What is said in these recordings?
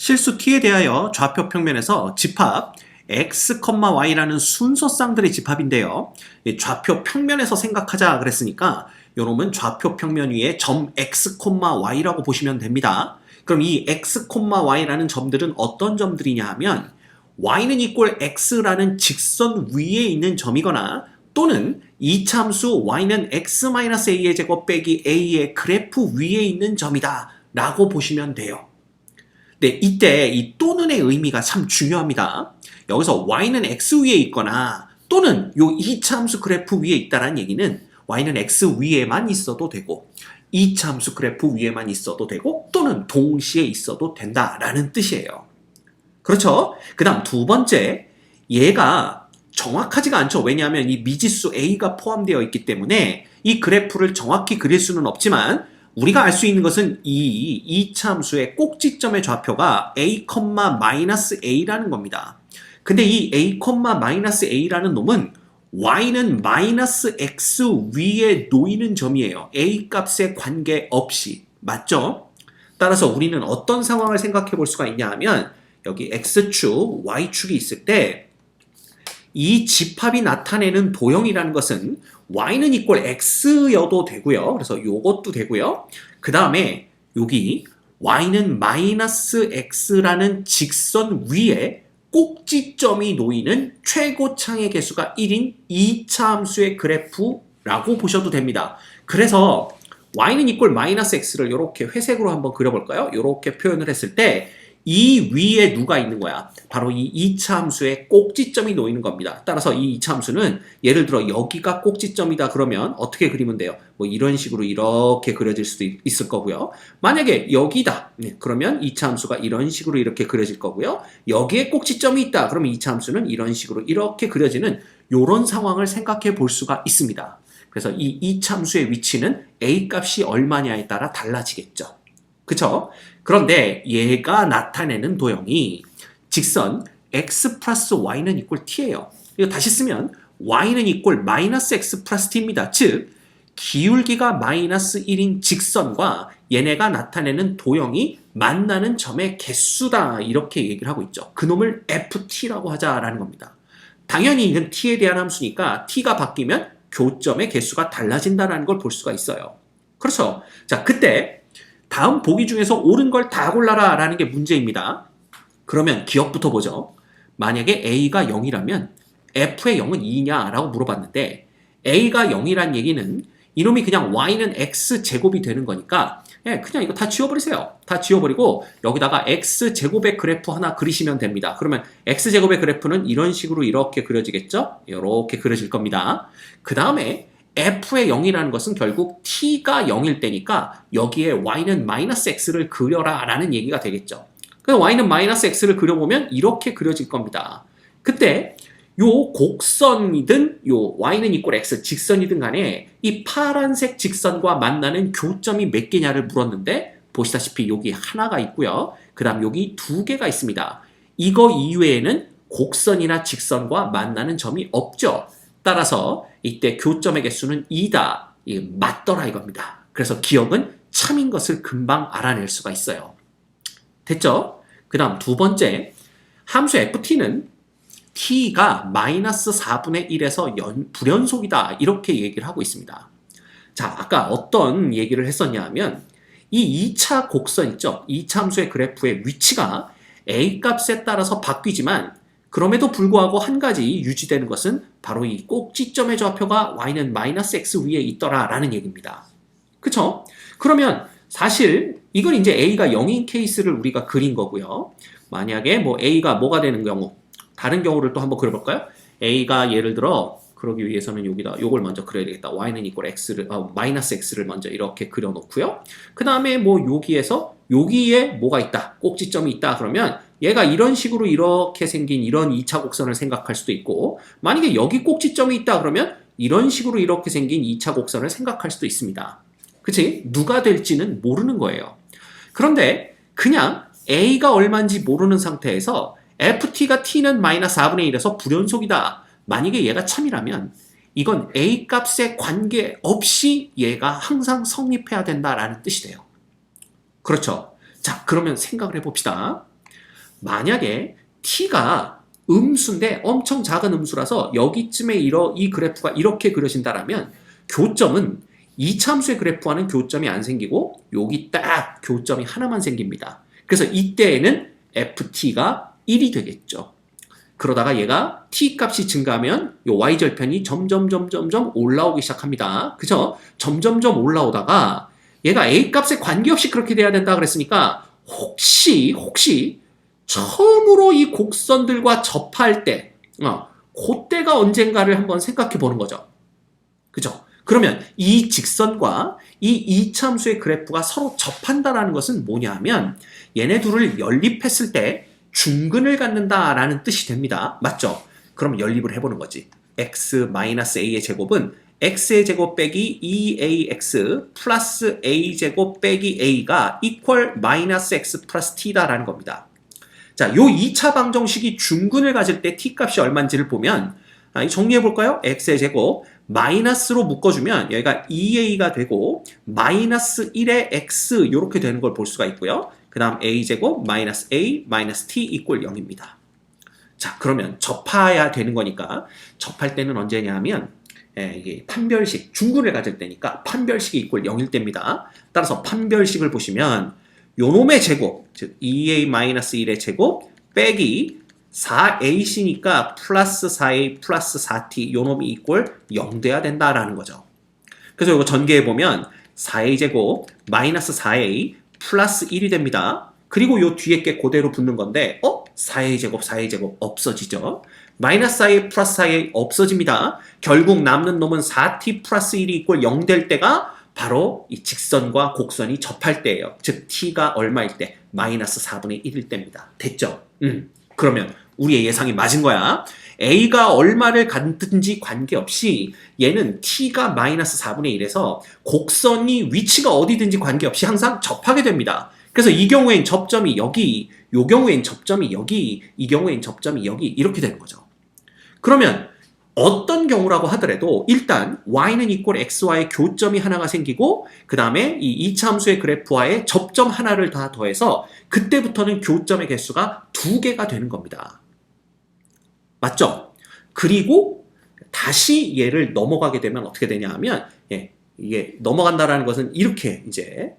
실수 t에 대하여 좌표 평면에서 집합 x, y라는 순서 쌍들의 집합인데요. 좌표 평면에서 생각하자 그랬으니까 요놈은 좌표 평면 위에 점 x, y라고 보시면 됩니다. 그럼 이 x, y라는 점들은 어떤 점들이냐 하면 y는 equal x라는 직선 위에 있는 점이거나 또는 이차함수 y는 x-a의 제곱 빼기 a의 그래프 위에 있는 점이다 라고 보시면 돼요. 네, 이때 이 또는의 의미가 참 중요합니다. 여기서 y는 x 위에 있거나 또는 요 이차함수 그래프 위에 있다는 얘기는 y는 x 위에만 있어도 되고 이차함수 그래프 위에만 있어도 되고 또는 동시에 있어도 된다라는 뜻이에요. 그렇죠? 그 다음 두 번째, 얘가 정확하지가 않죠. 왜냐하면 이 미지수 a가 포함되어 있기 때문에 이 그래프를 정확히 그릴 수는 없지만 우리가 알 수 있는 것은 이 이차함수의 꼭지점의 좌표가 a,-a라는 겁니다. 근데 이 a,-a라는 놈은 y는 -x 위에 놓이는 점이에요. a 값에 관계없이. 맞죠? 따라서 우리는 어떤 상황을 생각해 볼 수가 있냐 하면 여기 x축, y축이 있을 때 이 집합이 나타내는 도형이라는 것은 y는 equal x여도 되고요. 그래서 요것도 되고요. 그 다음에 여기 y는 -x라는 직선 위에 꼭지점이 놓이는 최고창의 개수가 1인 2차 함수의 그래프라고 보셔도 됩니다. 그래서 y는 equal -x를 이렇게 회색으로 한번 그려볼까요? 이렇게 표현을 했을 때 이 위에 누가 있는 거야? 바로 이 2차 함수의 꼭지점이 놓이는 겁니다. 따라서 이 2차 함수는 예를 들어 여기가 꼭지점이다 그러면 어떻게 그리면 돼요? 뭐 이런 식으로 이렇게 그려질 수도 있을 거고요. 만약에 여기다 그러면 2차 함수가 이런 식으로 이렇게 그려질 거고요. 여기에 꼭지점이 있다 그러면 2차 함수는 이런 식으로 이렇게 그려지는 이런 상황을 생각해 볼 수가 있습니다. 그래서 이 2차 함수의 위치는 a 값이 얼마냐에 따라 달라지겠죠. 그쵸? 그런데 얘가 나타내는 도형이 직선 x 플러스 y는 equal t예요. 이거 다시 쓰면 y는 equal -x 플러스 t입니다. 즉 기울기가 -1인 직선과 얘네가 나타내는 도형이 만나는 점의 개수다 이렇게 얘기를 하고 있죠. 그놈을 ft라고 하자라는 겁니다. 당연히 이건 t에 대한 함수니까 t가 바뀌면 교점의 개수가 달라진다는 걸 볼 수가 있어요. 그렇죠? 자, 그때 다음 보기 중에서 옳은 걸 다 골라라 라는 게 문제입니다. 그러면 기억부터 보죠. 만약에 a가 0이라면 f의 0은 2냐 라고 물어봤는데 a가 0이란 얘기는 이놈이 그냥 y는 x제곱이 되는 거니까 그냥 이거 다 지워버리세요. 다 지워버리고 여기다가 x제곱의 그래프 하나 그리시면 됩니다. 그러면 x제곱의 그래프는 이런 식으로 이렇게 그려지겠죠? 이렇게 그려질 겁니다. 그 다음에 f의 0이라는 것은 결국 t가 0일 때니까 여기에 y는 -x를 그려라 라는 얘기가 되겠죠. 그래서 y는 -x를 그려보면 이렇게 그려질 겁니다. 그때 요 곡선이든 요 y는 equal x 직선이든 간에 이 파란색 직선과 만나는 교점이 몇 개냐를 물었는데 보시다시피 여기 하나가 있고요. 그 다음 여기 두 개가 있습니다. 이거 이외에는 곡선이나 직선과 만나는 점이 없죠. 따라서 이때 교점의 개수는 2다. 맞더라 이겁니다. 그래서 기억은 참인 것을 금방 알아낼 수가 있어요. 됐죠? 그 다음 두 번째, 함수 ft는 t가 -4분의 1에서 불연속이다 이렇게 얘기를 하고 있습니다. 자, 아까 어떤 얘기를 했었냐 하면 이 2차 곡선 있죠? 2차 함수의 그래프의 위치가 a 값에 따라서 바뀌지만 그럼에도 불구하고 한 가지 유지되는 것은 바로 이 꼭지점의 좌표가 y는 -x 위에 있더라 라는 얘기입니다. 그쵸? 그러면 사실 이건 이제 a가 0인 케이스를 우리가 그린 거고요. 만약에 뭐 a가 뭐가 되는 경우 다른 경우를 또 한번 그려볼까요? a가 예를 들어 그러기 위해서는 여기다 요걸 먼저 그려야 되겠다. y는 equal x를 -x를 먼저 이렇게 그려놓고요. 그 다음에 뭐 여기에서 여기에 뭐가 있다. 꼭지점이 있다. 그러면 얘가 이런 식으로 이렇게 생긴 이런 2차 곡선을 생각할 수도 있고 만약에 여기 꼭지점이 있다 그러면 이런 식으로 이렇게 생긴 2차 곡선을 생각할 수도 있습니다. 그치? 누가 될지는 모르는 거예요. 그런데 그냥 a가 얼마인지 모르는 상태에서 ft가 t는 -4분의 1에서 불연속이다. 만약에 얘가 참이라면 이건 a 값에 관계없이 얘가 항상 성립해야 된다라는 뜻이 돼요. 그렇죠? 자, 그러면 생각을 해봅시다. 만약에 t가 음수인데 엄청 작은 음수라서 여기쯤에 이 그래프가 이렇게 그려진다라면 교점은 이차함수의 그래프와는 교점이 안 생기고 여기 딱 교점이 하나만 생깁니다. 그래서 이때에는 ft가 1이 되겠죠. 그러다가 얘가 t 값이 증가하면 요 y절편이 점점 올라오기 시작합니다. 그죠? 점점 올라오다가 얘가 a 값에 관계없이 그렇게 돼야 된다 그랬으니까 혹시 처음으로 이 곡선들과 접할 때 그때가 언젠가를 한번 생각해 보는 거죠. 그죠? 그러면 이 직선과 이 이차함수의 그래프가 서로 접한다라는 것은 뭐냐 하면 얘네 둘을 연립했을 때 중근을 갖는다라는 뜻이 됩니다. 맞죠? 그럼 연립을 해보는 거지. x-a의 제곱은 x의 제곱 빼기 2ax 플러스 a 제곱 빼기 a가 equal 마이너스 x 플러스 t다라는 겁니다. 자, 요 2차 방정식이 중근을 가질 때 t 값이 얼마인지를 보면 정리해 볼까요? x의 제곱 마이너스로 묶어주면 여기가 2a가 되고 마이너스 1의 x 이렇게 되는 걸 볼 수가 있고요. 그 다음 a제곱 마이너스 a 마이너스 t 이꼴 0입니다. 자, 그러면 접해야 되는 거니까 접할 때는 언제냐 하면 이게 판별식, 중근을 가질 때니까 판별식이 이꼴 0일 때입니다. 따라서 판별식을 보시면 요놈의 제곱, 즉 2a-1의 제곱 빼기 4ac니까 플러스 4a 플러스 4t 요놈이 이꼴 0 돼야 된다라는 거죠. 그래서 이거 전개해보면 4a 제곱 마이너스 4a 플러스 1이 됩니다. 그리고 요 뒤에 게 그대로 붙는 건데 4a 제곱 없어지죠. 마이너스 4a 플러스 4a 없어집니다. 결국 남는 놈은 4t 플러스 1이 이꼴 0 될 때가 바로 이 직선과 곡선이 접할 때예요. 즉 t가 얼마일 때? 마이너스 4분의 1일 때입니다. 됐죠? 그러면 우리의 예상이 맞은 거야. a가 얼마를 갖든지 관계없이 얘는 t가 마이너스 4분의 1에서 곡선이 위치가 어디든지 관계없이 항상 접하게 됩니다. 그래서 이 경우엔 접점이 여기, 이 경우엔 접점이 여기, 이 경우엔 접점이 여기 이렇게 되는 거죠. 그러면 어떤 경우라고 하더라도 일단 y는 이꼴 x와의 교점이 하나가 생기고 그 다음에 이 2차 함수의 그래프와의 접점 하나를 다 더해서 그때부터는 교점의 개수가 2개가 되는 겁니다. 맞죠? 그리고 다시 얘를 넘어가게 되면 어떻게 되냐 하면 이게 넘어간다라는 것은 이렇게 이제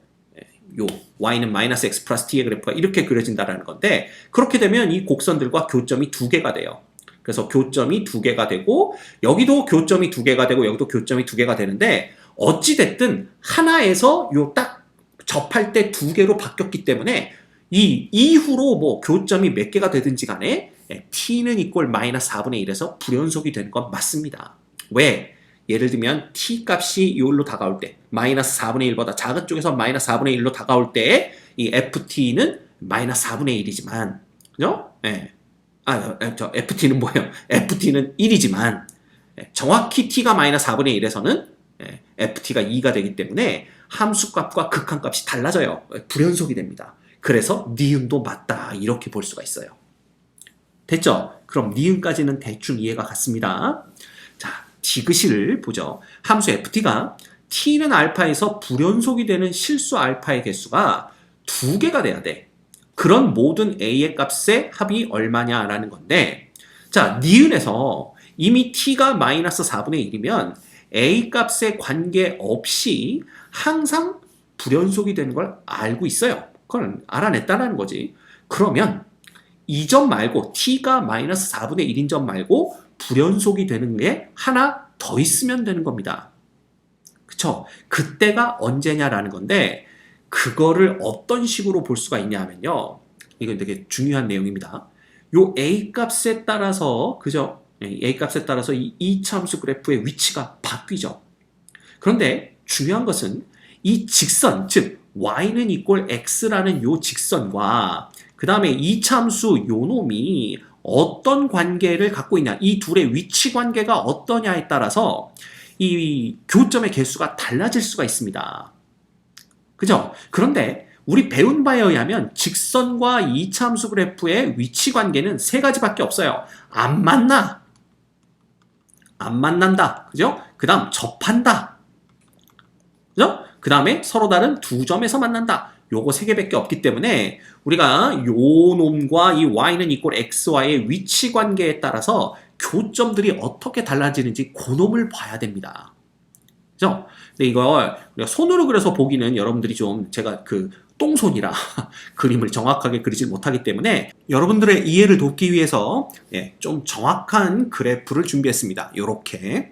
요 y는 마이너스 x 플러스 t의 그래프가 이렇게 그려진다라는 건데 그렇게 되면 이 곡선들과 교점이 2개가 돼요. 그래서 교점이 2개가 되고 여기도 교점이 2개가 되고 여기도 교점이 2개가 되는데 어찌됐든 하나에서 요 딱 접할 때 2개로 바뀌었기 때문에 이 이후로 뭐 교점이 몇 개가 되든지 간에 t는 이꼴 마이너스 4분의 1에서 불연속이 되는 건 맞습니다. 왜? 예를 들면 t 값이 이걸로 다가올 때 마이너스 4분의 1보다 작은 쪽에서 마이너스 4분의 1로 다가올 때 이 ft는 마이너스 4분의 1이지만 그죠? ft는 뭐예요? ft는 1이지만 정확히 t가 마이너스 4분의 1에서는 ft가 2가 되기 때문에 함수값과 극한값이 달라져요. 불연속이 됩니다. 그래서 니은도 맞다 이렇게 볼 수가 있어요. 됐죠? 그럼 니은까지는 대충 이해가 갔습니다. 자, 디귿을 보죠. 함수 ft가 t는 알파에서 불연속이 되는 실수 알파의 개수가 2개가 돼야 돼. 그런 모든 a의 값의 합이 얼마냐라는 건데 자, 니은에서 이미 t가 마이너스 4분의 1이면 a 값에 관계없이 항상 불연속이 되는 걸 알고 있어요. 그걸 알아냈다는 거지. 그러면 이 점 말고 t가 마이너스 4분의 1인 점 말고 불연속이 되는 게 하나 더 있으면 되는 겁니다. 그쵸? 그때가 언제냐라는 건데 그거를 어떤 식으로 볼 수가 있냐 하면요. 이건 되게 중요한 내용입니다. 요 a 값에 따라서 그죠? a 값에 따라서 이 이차함수 그래프의 위치가 바뀌죠. 그런데 중요한 것은 이 직선, 즉 y는 이꼴 x라는 요 직선과 그 다음에 이차함수 요 놈이 어떤 관계를 갖고 있냐, 이 둘의 위치 관계가 어떠냐에 따라서 이 교점의 개수가 달라질 수가 있습니다. 그죠? 그런데 우리 배운 바에 의하면 직선과 이차함수 그래프의 위치 관계는 3가지밖에 없어요. 안 만나, 안 만난다, 그죠? 그 다음 접한다, 그죠? 그 다음에 서로 다른 두 점에서 만난다. 요거 세 개밖에 없기 때문에 우리가 요 놈과 이 y는 이꼴 x와의 위치 관계에 따라서 교점들이 어떻게 달라지는지 그 놈을 봐야 됩니다. 그죠? 근데 이걸 우리가 손으로 그려서 보기는 여러분들이 좀 제가 그 똥손이라 그림을 정확하게 그리지 못하기 때문에 여러분들의 이해를 돕기 위해서 좀 정확한 그래프를 준비했습니다. 요렇게.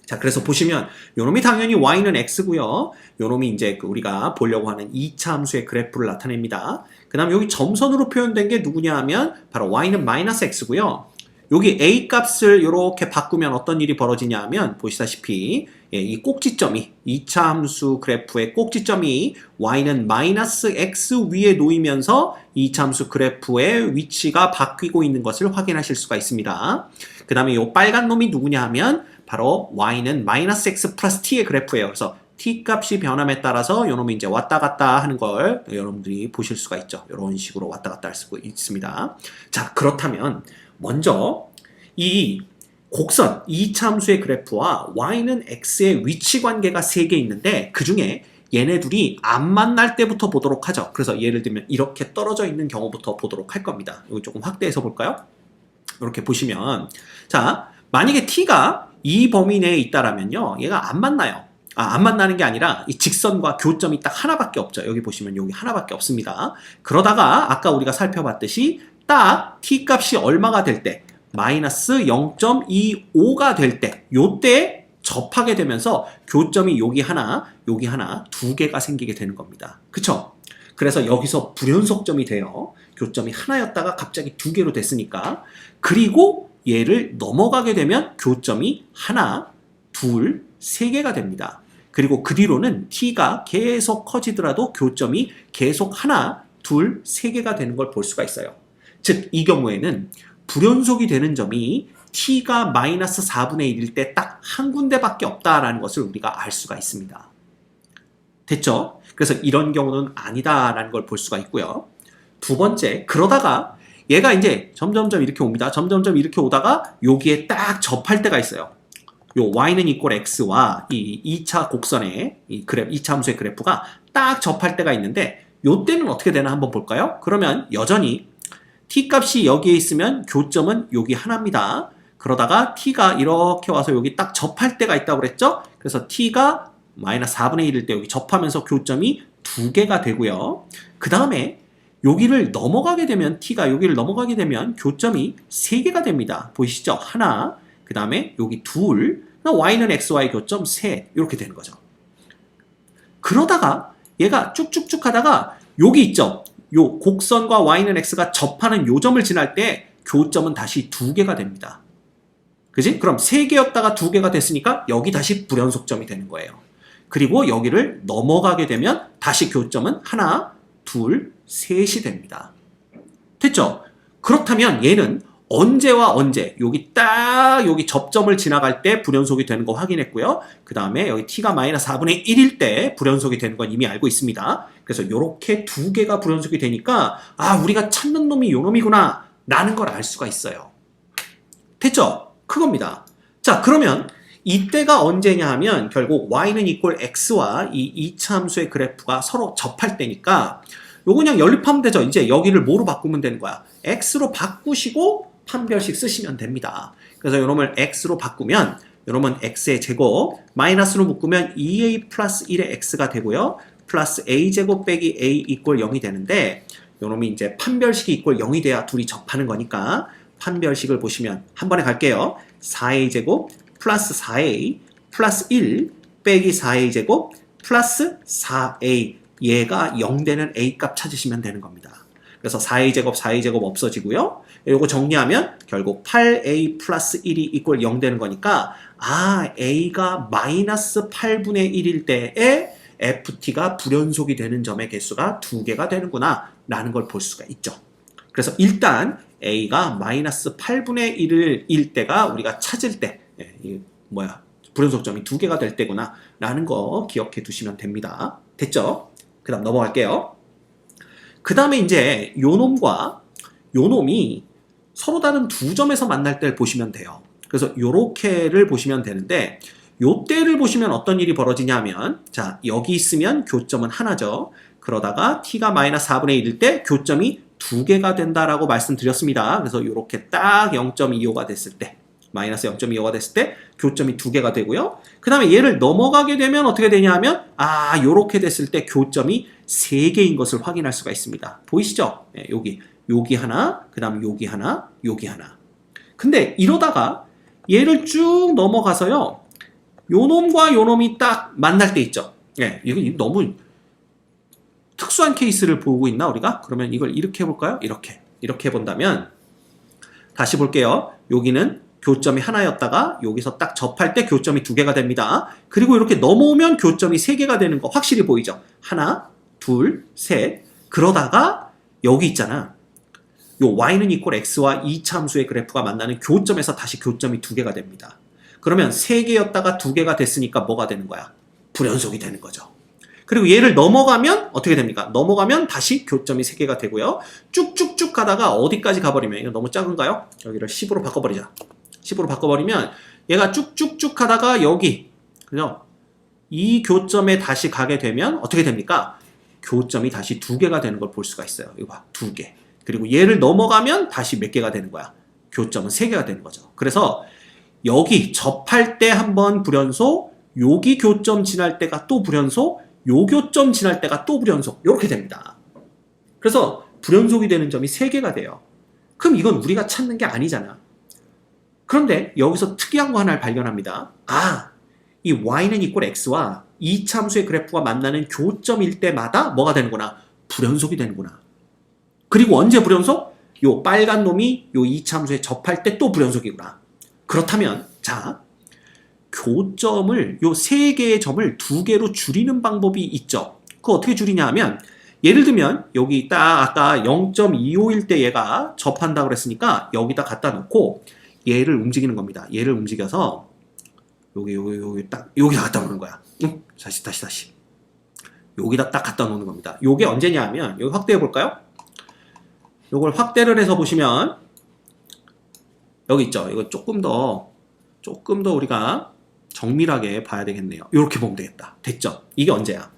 자, 그래서 보시면 요놈이 당연히 y는 x고요. 요놈이 이제 우리가 보려고 하는 2차 함수의 그래프를 나타냅니다. 그 다음 여기 점선으로 표현된 게 누구냐 하면 바로 y는 마이너스 x고요. 여기 a 값을 이렇게 바꾸면 어떤 일이 벌어지냐 하면 보시다시피 이 꼭지점이 2차 함수 그래프의 꼭지점이 y는 마이너스 x 위에 놓이면서 2차 함수 그래프의 위치가 바뀌고 있는 것을 확인하실 수가 있습니다. 그 다음에 이 빨간 놈이 누구냐 하면 바로 y는 마이너스 x 플러스 t의 그래프예요. 그래서 t 값이 변함에 따라서 이 놈이 이제 왔다 갔다 하는 걸 여러분들이 보실 수가 있죠. 이런 식으로 왔다 갔다 할 수가 있습니다. 자, 그렇다면 먼저 이 곡선 2차 함수의 그래프와 y는 x의 위치 관계가 3개 있는데 그 중에 얘네 둘이 안 만날 때부터 보도록 하죠. 그래서 예를 들면 이렇게 떨어져 있는 경우부터 보도록 할 겁니다. 이거 조금 확대해서 볼까요? 이렇게 보시면 자, 만약에 t가 이 범위 내에 있다라면요 얘가 안 만나요. 안 만나는 게 아니라 이 직선과 교점이 딱 하나밖에 없죠. 여기 보시면 여기 하나밖에 없습니다. 그러다가 아까 우리가 살펴봤듯이 딱 t 값이 얼마가 될 때 마이너스 0.25가 될 때 요때 접하게 되면서 교점이 여기 하나 두 개가 생기게 되는 겁니다. 그쵸? 그래서 여기서 불연속점이 돼요. 교점이 하나였다가 갑자기 두 개로 됐으니까. 그리고 얘를 넘어가게 되면 교점이 하나, 둘, 세 개가 됩니다. 그리고 그 뒤로는 t가 계속 커지더라도 교점이 계속 하나, 둘, 세 개가 되는 걸 볼 수가 있어요. 즉, 이 경우에는 불연속이 되는 점이 t가 마이너스 4분의 1일 때 딱 한 군데밖에 없다라는 것을 우리가 알 수가 있습니다. 됐죠? 그래서 이런 경우는 아니다라는 걸 볼 수가 있고요. 두 번째, 그러다가 얘가 이제 점점점 이렇게 옵니다. 점점점 이렇게 오다가 여기에 딱 접할 때가 있어요. 요 y는 이꼴 x와 이 2차 곡선의 이 그래프, 2차 함수의 그래프가 딱 접할 때가 있는데 요 때는 어떻게 되나 한번 볼까요? 그러면 여전히 t 값이 여기에 있으면 교점은 여기 하나입니다. 그러다가 t가 이렇게 와서 여기 딱 접할 때가 있다고 그랬죠? 그래서 t가 마이너스 4분의 1일 때 여기 접하면서 교점이 두 개가 되고요. 그 다음에 여기를 넘어가게 되면 t가 여기를 넘어가게 되면 교점이 세 개가 됩니다. 보이시죠? 하나, 그 다음에 여기 둘, y는 xy 교점 셋 이렇게 되는 거죠. 그러다가 얘가 쭉쭉쭉 하다가 여기 있죠? 요 곡선과 y는 x가 접하는 요 점을 지날 때 교점은 다시 두 개가 됩니다. 그지? 그럼 세 개였다가 두 개가 됐으니까 여기 다시 불연속점이 되는 거예요. 그리고 여기를 넘어가게 되면 다시 교점은 하나, 둘, 셋이 됩니다. 됐죠? 그렇다면 얘는 언제와 언제 여기 딱 여기 접점을 지나갈 때 불연속이 되는 거 확인했고요. 그 다음에 여기 t가 마이너스 4분의 1일 때 불연속이 되는 건 이미 알고 있습니다. 그래서 이렇게 두 개가 불연속이 되니까 우리가 찾는 놈이 요 놈이구나 라는 걸 알 수가 있어요. 됐죠? 그겁니다. 자, 그러면 이때가 언제냐 하면 결국 y는 이꼴 x와 이 2차 함수의 그래프가 서로 접할 때니까 요거 그냥 연립하면 되죠. 이제 여기를 뭐로 바꾸면 되는 거야? x로 바꾸시고 판별식 쓰시면 됩니다. 그래서 요놈을 x로 바꾸면 요놈은 x의 제곱 마이너스로 묶으면 2a 플러스 1의 x가 되고요. 플러스 a제곱 빼기 a 이꼴 0이 되는데 요놈이 이제 판별식이 이꼴 0이 돼야 둘이 접하는 거니까 판별식을 보시면 한 번에 갈게요. 4a 제곱 플러스 4a 플러스 1 빼기 4a 제곱 플러스 4a 얘가 0 되는 a 값 찾으시면 되는 겁니다. 그래서 4a 제곱 4a 제곱 없어지고요. 요거 정리하면 결국 8a 플러스 1이 이꼴 0 되는 거니까 a가 마이너스 8분의 1일 때에 ft가 불연속이 되는 점의 개수가 두 개가 되는구나 라는 걸 볼 수가 있죠. 그래서 일단 a가 마이너스 8분의 1일 때가 우리가 찾을 때 불연속점이 두 개가 될 때구나 라는 거 기억해 두시면 됩니다. 됐죠? 그 다음 넘어갈게요. 그 다음에 이제 요 놈과 요 놈이 서로 다른 두 점에서 만날 때를 보시면 돼요. 그래서 요렇게를 보시면 되는데 요 때를 보시면 어떤 일이 벌어지냐면 자 여기 있으면 교점은 하나죠. 그러다가 t가 마이너스 4분의 1일 때 교점이 2개가 된다라고 말씀드렸습니다. 그래서 이렇게 딱 0.25가 됐을 때 마이너스 0.25가 됐을 때 교점이 2개가 되고요. 그 다음에 얘를 넘어가게 되면 어떻게 되냐 하면 요렇게 됐을 때 교점이 3개인 것을 확인할 수가 있습니다. 보이시죠? 네, 여기 하나, 그 다음 여기 하나, 여기 하나. 근데 이러다가 얘를 쭉 넘어가서요. 요 놈과 요 놈이 딱 만날 때 있죠. 예, 이거 너무 특수한 케이스를 보고 있나 우리가? 그러면 이걸 이렇게 해볼까요? 이렇게 해본다면 다시 볼게요. 여기는 교점이 하나였다가 여기서 딱 접할 때 교점이 2개가 됩니다. 그리고 이렇게 넘어오면 교점이 3개가 되는 거 확실히 보이죠? 하나, 둘, 셋. 그러다가 여기 있잖아. 요 y는 이퀄 x와 이차함수의 그래프가 만나는 교점에서 다시 교점이 2개가 됩니다. 그러면 3개였다가 2개가 됐으니까 뭐가 되는 거야? 불연속이 되는 거죠. 그리고 얘를 넘어가면 어떻게 됩니까? 넘어가면 다시 교점이 3개가 되고요. 쭉쭉쭉 가다가 어디까지 가버리면 이거 너무 작은가요? 여기를 10으로 바꿔버리자. 10으로 바꿔버리면 얘가 쭉쭉쭉 가다가 여기 그죠? 이 교점에 다시 가게 되면 어떻게 됩니까? 교점이 다시 2개가 되는 걸 볼 수가 있어요. 이거 봐, 2개. 그리고 얘를 넘어가면 다시 몇 개가 되는 거야? 교점은 3개가 되는 거죠. 그래서 여기 접할 때 한번 불연속, 여기 교점 지날 때가 또 불연속, 요 교점 지날 때가 또 불연속, 이렇게 됩니다. 그래서 불연속이 되는 점이 3개가 돼요. 그럼 이건 우리가 찾는 게 아니잖아. 그런데 여기서 특이한 거 하나를 발견합니다. 이 y는 이퀄 x와 이차함수의 그래프가 만나는 교점일 때마다 뭐가 되는구나? 불연속이 되는구나. 그리고 언제 불연속? 요 빨간 놈이 요 이차함수에 접할 때 또 불연속이구나. 그렇다면 자, 교점을 요 3개의 점을 2개로 줄이는 방법이 있죠. 그거 어떻게 줄이냐 하면 예를 들면 여기 딱 아까 0.25일 때 얘가 접한다고 그랬으니까 여기다 갖다 놓고 얘를 움직이는 겁니다. 얘를 움직여서 여기다 갖다 놓는 거야. 다시. 여기다 딱 갖다 놓는 겁니다. 요게 언제냐 하면 여기 확대해 볼까요? 요걸 확대를 해서 보시면 여기 있죠. 이거 조금 더 우리가 정밀하게 봐야 되겠네요. 이렇게 보면 되겠다. 됐죠? 이게 언제야?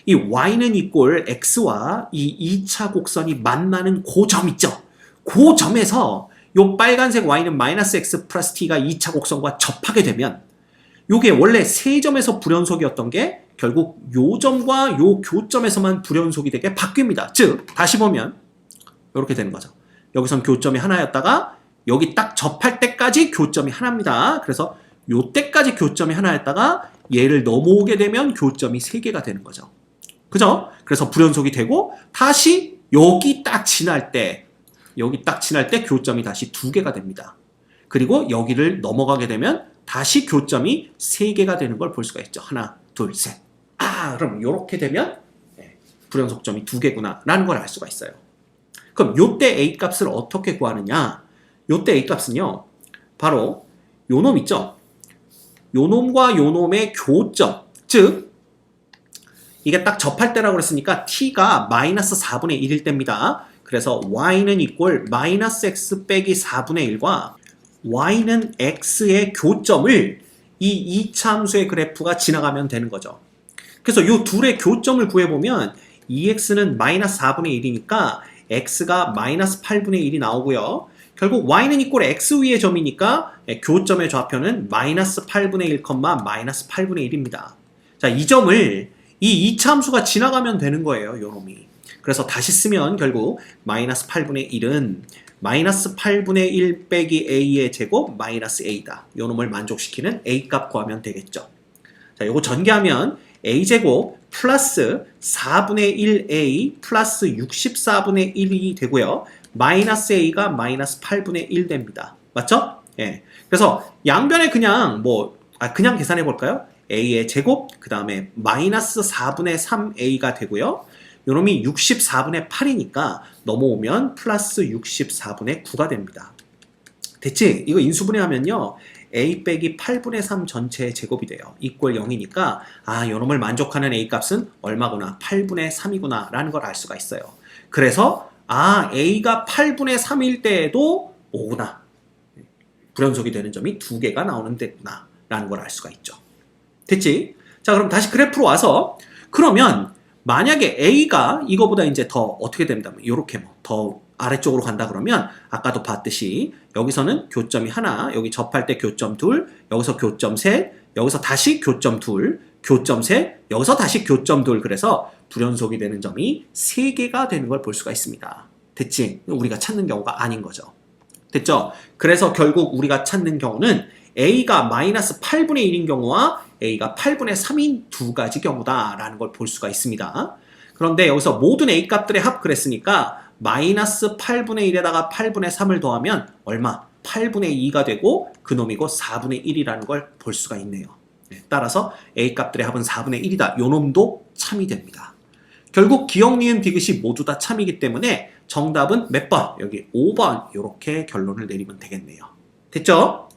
이 y는 이꼴 x와 이 2차 곡선이 만나는 그 점 있죠? 그 점에서 요 빨간색 y는 마이너스 x 플러스 t가 2차 곡선과 접하게 되면 요게 원래 3점에서 불연속이었던 게 결국 요 점과 요 교점에서만 불연속이 되게 바뀝니다. 즉 다시 보면 이렇게 되는 거죠. 여기선 교점이 하나였다가 여기 딱 접할 때까지 교점이 하나입니다. 그래서 요때까지 교점이 하나였다가 얘를 넘어오게 되면 교점이 3개가 되는 거죠. 그죠? 그래서 불연속이 되고 다시 여기 딱 지날 때 교점이 다시 2개가 됩니다. 그리고 여기를 넘어가게 되면 다시 교점이 3개가 되는 걸 볼 수가 있죠. 하나, 둘, 셋. 그럼 이렇게 되면 불연속점이 2개구나 라는 걸 알 수가 있어요. 그럼 요때 A 값을 어떻게 구하느냐? 요때 A 값은요. 바로 요 놈 있죠? 요 놈과 요 놈의 교점. 즉 이게 딱 접할 때라고 그랬으니까 t가 마이너스 4분의 1일 때입니다. 그래서 y는 이꼴 마이너스 x 빼기 4분의 1과 y는 x의 교점을 이 2차 함수의 그래프가 지나가면 되는 거죠. 그래서 이 둘의 교점을 구해보면 2x는 마이너스 4분의 1이니까 x가 마이너스 8분의 1이 나오고요. 결국 y는 이꼴 x 위의 점이니까 교점의 좌표는 마이너스 8분의 1, 마이너스 8분의 1입니다. 자, 이 점을 이 2차 함수가 지나가면 되는 거예요. 요 놈이. 그래서 다시 쓰면 결국 마이너스 8분의 1은 마이너스 8분의 1 빼기 a의 제곱 마이너스 a다. 요 놈을 만족시키는 a 값 구하면 되겠죠. 자, 요거 전개하면 a제곱 플러스 4분의 1a 플러스 64분의 1이 되고요. 마이너스 a가 마이너스 8분의 1 됩니다. 맞죠? 예. 그래서 양변에 그냥 그냥 계산해 볼까요? a의 제곱, 그 다음에 마이너스 4분의 3a가 되고요. 요놈이 64분의 8이니까 넘어오면 플러스 64분의 9가 됩니다. 됐지? 이거 인수분해하면요. a 빼기 8분의 3 전체의 제곱이 돼요. 이꼴 0이니까 요놈을 만족하는 a 값은 얼마구나? 8분의 3이구나 라는 걸 알 수가 있어요. 그래서 a가 8분의 3일 때에도 5구나. 불연속이 되는 점이 2개가 나오는 데구나 라는 걸 알 수가 있죠. 됐지? 자, 그럼 다시 그래프로 와서 그러면 만약에 A가 이거보다 이제 더 어떻게 된다면 이렇게 뭐 더 아래쪽으로 간다 그러면 아까도 봤듯이 여기서는 교점이 하나, 여기 접할 때 교점 둘, 여기서 교점 셋, 여기서 다시 교점 둘, 교점 셋, 여기서 다시 교점 둘. 그래서 불연속이 되는 점이 3개가 되는 걸 볼 수가 있습니다. 됐지? 우리가 찾는 경우가 아닌 거죠. 됐죠? 그래서 결국 우리가 찾는 경우는 A가 마이너스 8분의 1인 경우와 A가 8분의 3인 두 가지 경우다라는 걸 볼 수가 있습니다. 그런데 여기서 모든 A 값들의 합 그랬으니까 마이너스 8분의 1에다가 8분의 3을 더하면 얼마? 8분의 2가 되고 그놈이고 4분의 1이라는 걸 볼 수가 있네요. 따라서 A 값들의 합은 4분의 1이다. 요 놈도 참이 됩니다. 결국 기억, 니은, 디귿이 모두 다 참이기 때문에 정답은 몇 번? 여기 5번 이렇게 결론을 내리면 되겠네요. 됐죠?